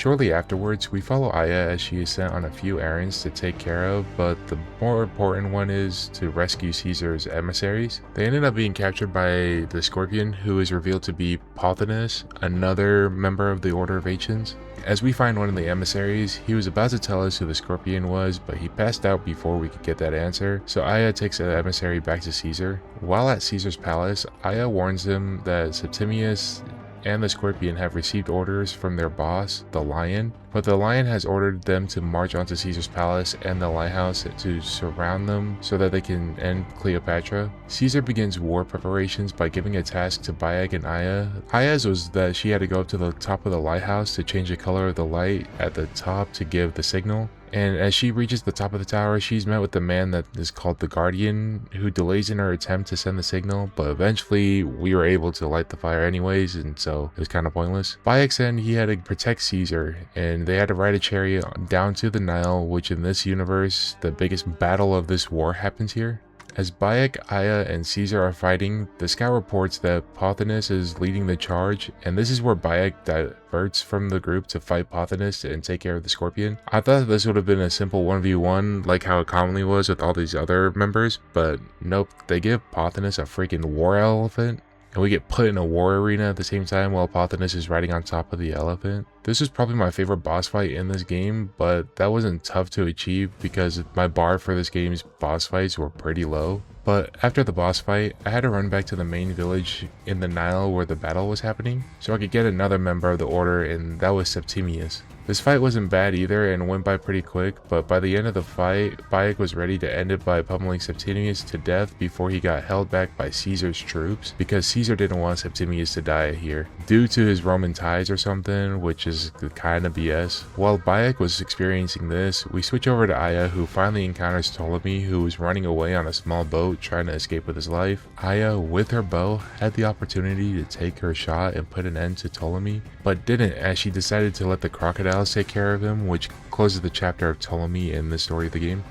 Shortly afterwards, we follow Aya as she is sent on a few errands to take care of, but the more important one is to rescue Caesar's emissaries. They ended up being captured by the Scorpion, who is revealed to be Pothinus, another member of the Order of Ancients. As we find one of the emissaries, he was about to tell us who the Scorpion was, but he passed out before we could get that answer, so Aya takes the emissary back to Caesar. While at Caesar's palace, Aya warns him that Septimius and the Scorpion have received orders from their boss, the Lion, but the Lion has ordered them to march onto Caesar's palace and the lighthouse to surround them so that they can end Cleopatra. Caesar begins war preparations by giving a task to Bayek and Aya. Aya's was that she had to go up to the top of the lighthouse to change the color of the light at the top to give the signal. And as she reaches the top of the tower, she's met with the man that is called the Guardian, who delays in her attempt to send the signal, but eventually we were able to light the fire anyways, and so it was kind of pointless. Bayek said he had to protect Caesar, and they had to ride a chariot down to the Nile, which in this universe, the biggest battle of this war happens here. As Bayek, Aya, and Caesar are fighting, the scout reports that Pothinus is leading the charge, and this is where Bayek diverts from the group to fight Pothinus and take care of the Scorpion. I thought this would have been a simple 1v1 like how it commonly was with all these other members, but nope, they give Pothinus a freaking war elephant. And we get put in a war arena at the same time while Pothinus is riding on top of the elephant. This was probably my favorite boss fight in this game, but that wasn't tough to achieve because my bar for this game's boss fights were pretty low. But after the boss fight, I had to run back to the main village in the Nile where the battle was happening, so I could get another member of the order, and that was Septimius. This fight wasn't bad either and went by pretty quick, but by the end of the fight, Bayek was ready to end it by pummeling Septimius to death before he got held back by Caesar's troops, because Caesar didn't want Septimius to die here, due to his Roman ties or something, which is kind of BS. While Bayek was experiencing this, we switch over to Aya, who finally encounters Ptolemy, who was running away on a small boat trying to escape with his life. Aya, with her bow, had the opportunity to take her shot and put an end to Ptolemy, but didn't, as she decided to let the crocodiles take care of him, which closes the chapter of Ptolemy in the story of the game.